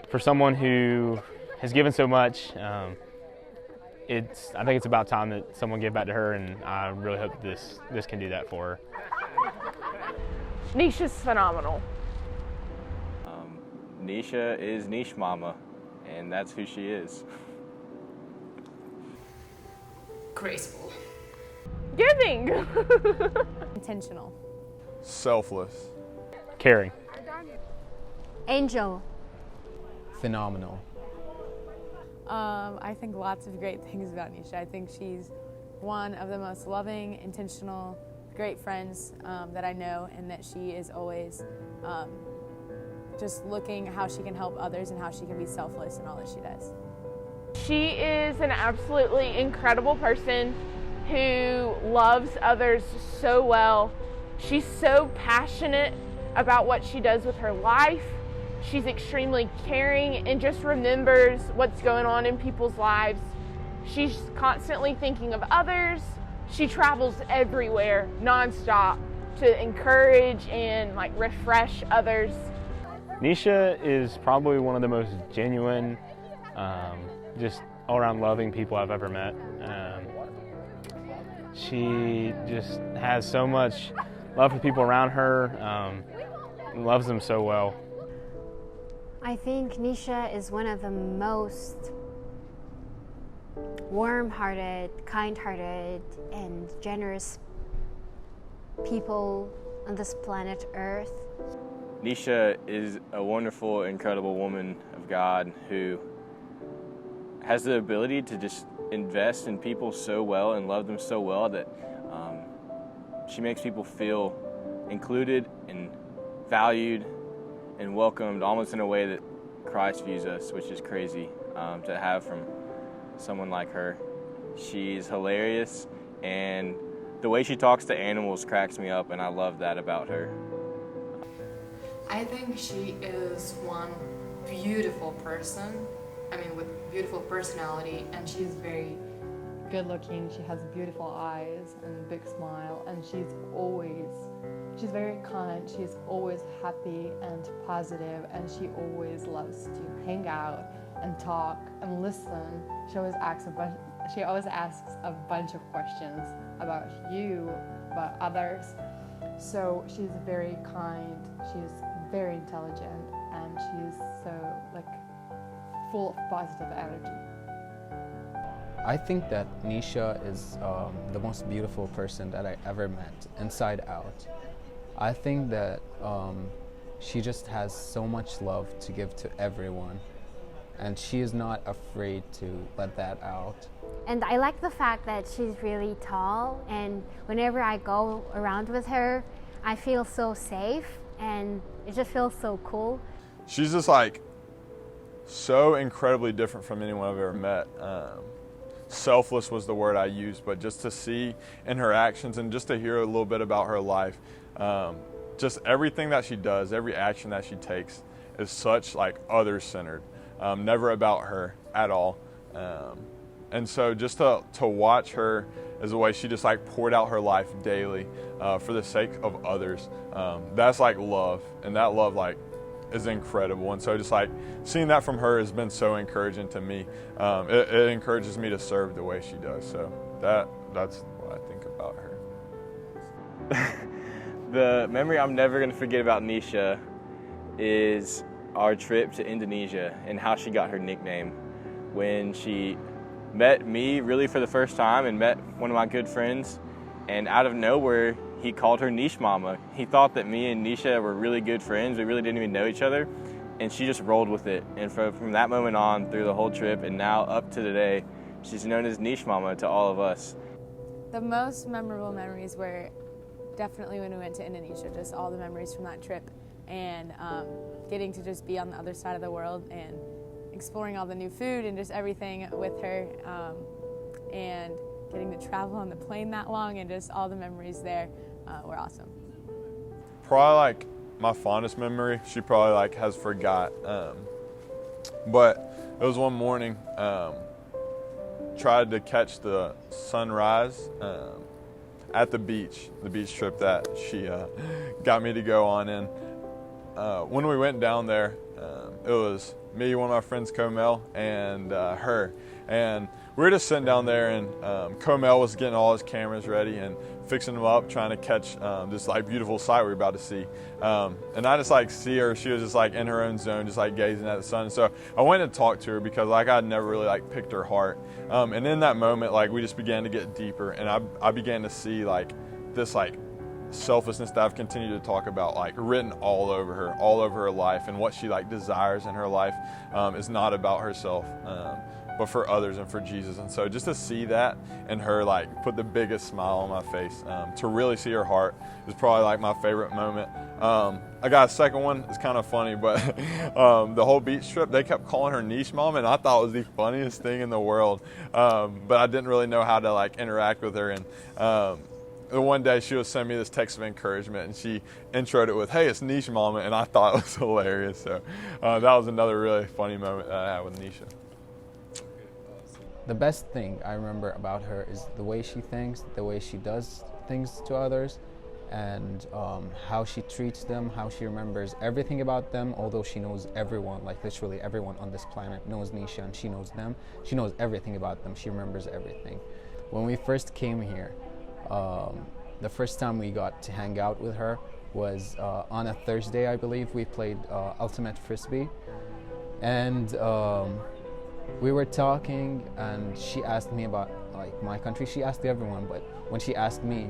For someone who has given so much, I think it's about time that someone give back to her, and I really hope this can do that for her. Nesha's phenomenal. Nesha is Niche Mama, and that's who she is. Graceful. Giving. Intentional. Selfless. Caring. Angel. Phenomenal. I think lots of great things about Nesha. I think she's one of the most loving, intentional, great friends that I know, and that she is always just looking how she can help others and how she can be selfless in all that she does. She is an absolutely incredible person who loves others so well. She's so passionate about what she does with her life. She's extremely caring and just remembers what's going on in people's lives. She's constantly thinking of others. She travels everywhere nonstop to encourage and refresh others. Nesha is probably one of the most genuine, just all-around loving people I've ever met. She just has so much love for people around her, loves them so well. I think Nesha is one of the most warm-hearted, kind-hearted, and generous people on this planet Earth. Nesha is a wonderful, incredible woman of God who has the ability to just invest in people so well and love them so well that she makes people feel included and valued and welcomed almost in a way that Christ views us, which is crazy to have from someone like her. She's hilarious, and the way she talks to animals cracks me up, and I love that about her. I think she is one beautiful person, with beautiful personality, and she's very good looking. She has beautiful eyes and a big smile, and she's very kind. She's always happy and positive, and she always loves to hang out and talk and listen. She always asks a bunch of questions about you, about others. So she's very kind, she's very intelligent, and she's so full of positive energy. I think that Nesha is the most beautiful person that I ever met, inside out. I think that she just has so much love to give to everyone, and she is not afraid to let that out. And I like the fact that she's really tall, and whenever I go around with her, I feel so safe, and it just feels so cool. She's just so incredibly different from anyone I've ever met. Selfless was the word I used, but just to see in her actions and just to hear a little bit about her life, just everything that she does, every action that she takes is such others-centered, never about her at all. And so just to watch her as the way she just poured out her life daily for the sake of others, that's love, and that love is incredible. And so just seeing that from her has been so encouraging to me. It encourages me to serve the way she does. So that's what I think about her. The memory I'm never going to forget about Nesha is our trip to Indonesia and how she got her nickname. When she met me really for the first time and met one of my good friends, and out of nowhere he called her Niche Mama. He thought that me and Nesha were really good friends. We really didn't even know each other, and she just rolled with it. And from that moment on through the whole trip and now up to today, she's known as Niche Mama to all of us. The most memorable memories were definitely when we went to Indonesia, just all the memories from that trip, and getting to just be on the other side of the world and exploring all the new food and just everything with her, and getting to travel on the plane that long, and just all the memories there were awesome. Probably my fondest memory, she probably has forgot, but it was one morning, tried to catch the sunrise at the beach trip that she got me to go on. And when we went down there, it was me, one of my friends, Komail, and her. And we were just sitting down there, and Komail was getting all his cameras ready and fixing them up, trying to catch this like beautiful sight we were about to see. And I just like see her, she was just like in her own zone, just like gazing at the sun. And so I went and talked to her because like I'd never really like picked her heart. And in that moment, like we just began to get deeper, and I began to see like this like selflessness that I've continued to talk about, like written all over her life, and what she like desires in her life is not about herself, but for others and for Jesus. And so just to see that in her like put the biggest smile on my face, to really see her heart is probably like my favorite moment. I got a second one. It's kind of funny, but the whole beach trip, they kept calling her Niche Mom, and I thought it was the funniest thing in the world. But I didn't really know how to like interact with her. And the one day she was sending me this text of encouragement, and she introed it with, "Hey, it's Niche Mama," and I thought it was hilarious. So that was another really funny moment that I had with Nesha. The best thing I remember about her is the way she thinks, the way she does things to others, and how she treats them, how she remembers everything about them, although she knows everyone, like literally everyone on this planet knows Nesha, and she knows them. She knows everything about them. She remembers everything. When we first came here, the first time we got to hang out with her was on a Thursday, I believe. We played Ultimate Frisbee, and we were talking, and she asked me about like my country. She asked everyone, but when she asked me,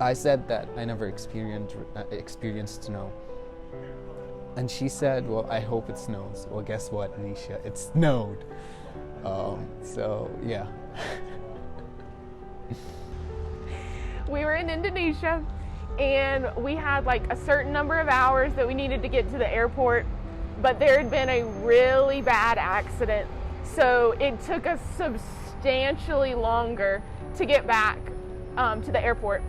I said that I never experienced snow. And she said, "Well, I hope it snows." Well, guess what, Nesha? It snowed. So yeah. We were in Indonesia, and we had like a certain number of hours that we needed to get to the airport, but there had been a really bad accident, so it took us substantially longer to get back to the airport.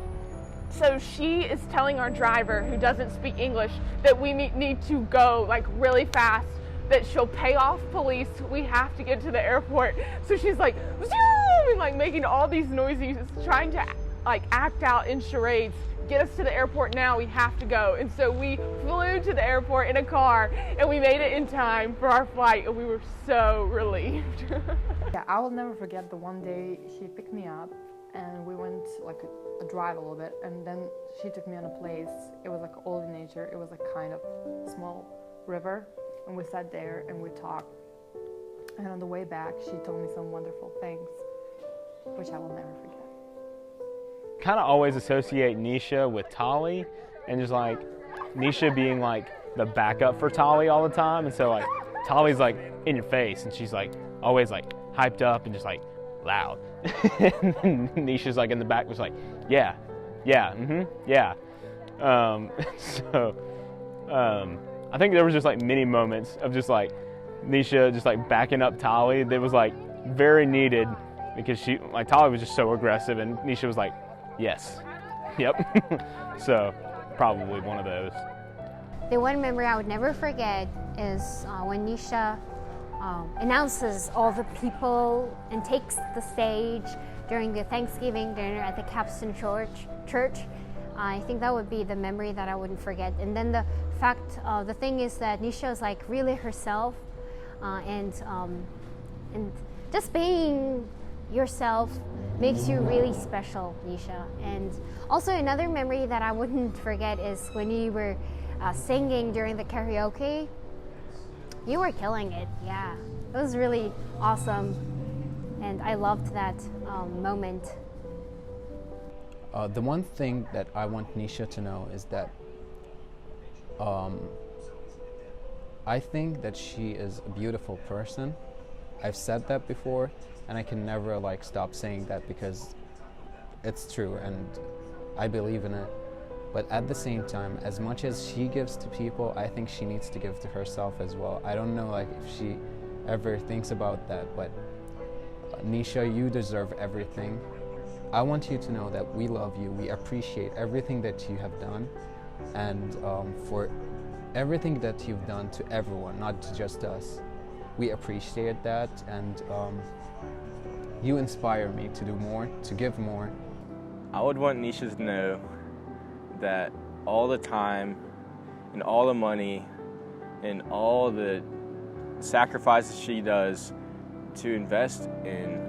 So she is telling our driver, who doesn't speak English, that we need to go like really fast, that she'll pay off police, we have to get to the airport. So she's like, zoom, and like making all these noises, trying to like act out in charades. Get us to the airport now, we have to go. And so we flew to the airport in a car, and we made it in time for our flight, and we were so relieved. Yeah, I will never forget the one day she picked me up, and we went like a drive a little bit, and then she took me on a place. It was like all in nature. It was like kind of small river, and we sat there and we talked. And on the way back, she told me some wonderful things, which I will never forget. Kind of always associate Nesha with Tali, and just like Nesha being like the backup for Tali all the time. And so like Tali's like in your face, and she's like always like hyped up and just like loud. And Nesha's like in the back, was like, yeah, yeah. I think there was just like many moments of just like Nesha just like backing up Tali that was like very needed, because she like Tali was just so aggressive, and Nesha was like, yes, yep. So probably one of those. The one memory I would never forget is when Nesha announces all the people and takes the stage during the Thanksgiving dinner at the Capstan Church. I think that would be the memory that I wouldn't forget. And then the thing is that Nesha is like really herself, and just being yourself makes you really special, Nesha. And also another memory that I wouldn't forget is when you were singing during the karaoke. You were killing it, yeah. It was really awesome, and I loved that moment. The one thing that I want Nesha to know is that I think that she is a beautiful person. I've said that before, and I can never like stop saying that, because it's true and I believe in it. But at the same time, as much as she gives to people, I think she needs to give to herself as well. I don't know like if she ever thinks about that, but Nesha, you deserve everything. I want you to know that we love you, we appreciate everything that you have done, and for everything that you've done to everyone, not to just us. We appreciate that, and you inspire me to do more, to give more. I would want Nesha to know that all the time and all the money and all the sacrifices she does to invest in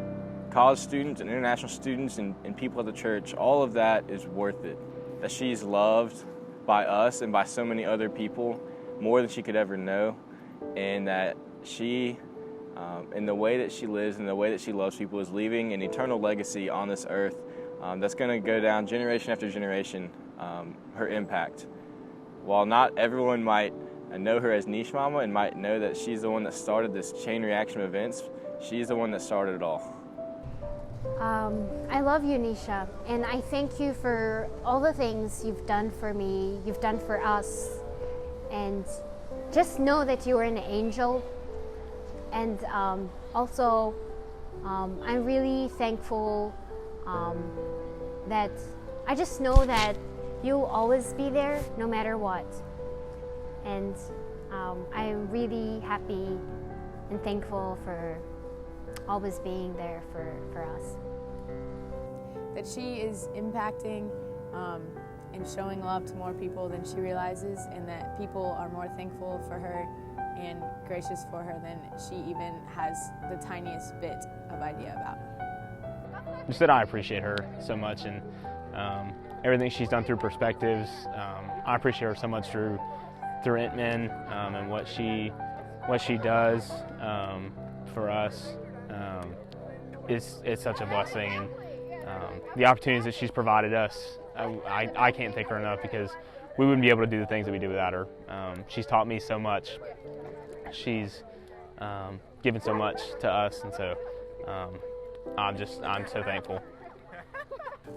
college students and international students and people at the church, all of that is worth it. That she's loved by us and by so many other people more than she could ever know, and that she, in the way that she lives and the way that she loves people, is leaving an eternal legacy on this earth that's going to go down generation after generation, her impact. While not everyone might know her as Niche Mama and might know that she's the one that started this chain reaction of events, she's the one that started it all. I love you, Nesha, and I thank you for all the things you've done for me, you've done for us, and just know that you are an angel. And also, I'm really thankful that I just know that you'll always be there no matter what. And I'm really happy and thankful for always being there for us. That she is impacting and showing love to more people than she realizes, and that people are more thankful for her and gracious for her than she even has the tiniest bit of idea about. Just that I appreciate her so much, and everything she's done through Perspectives. I appreciate her so much through Inman and what she does for us. It's such a blessing, and the opportunities that she's provided us, I can't thank her enough, because we wouldn't be able to do the things that we do without her. She's taught me so much. She's given so much to us, and so I'm so thankful.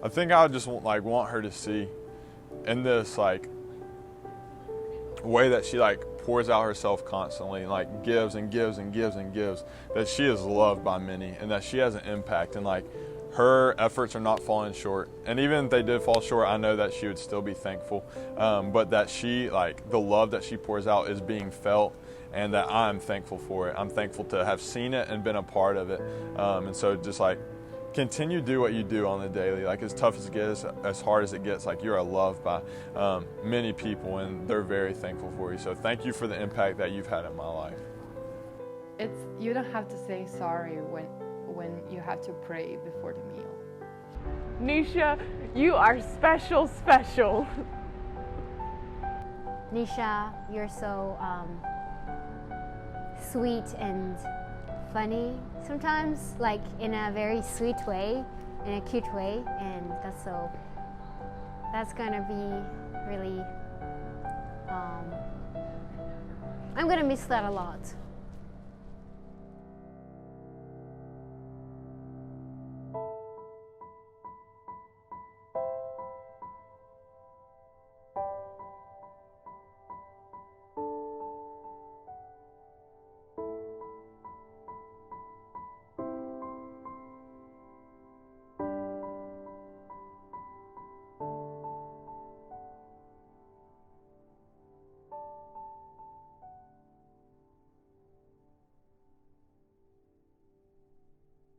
I think I would just want her to see in this way that she pours out herself constantly, and gives and gives and gives and gives, that she is loved by many and that she has an impact, and her efforts are not falling short. And even if they did fall short, I know that she would still be thankful, but that she, the love that she pours out is being felt, and that I'm thankful for it. I'm thankful to have seen it and been a part of it. And so just continue to do what you do on the daily. As tough as it gets, as hard as it gets, you're loved by many people, and they're very thankful for you. So thank you for the impact that you've had in my life. You don't have to say sorry when you have to pray before the meal. Nesha, you are special, special. Nesha, you're so sweet and funny sometimes, in a very sweet way, in a cute way, and that's gonna be really, I'm gonna miss that a lot.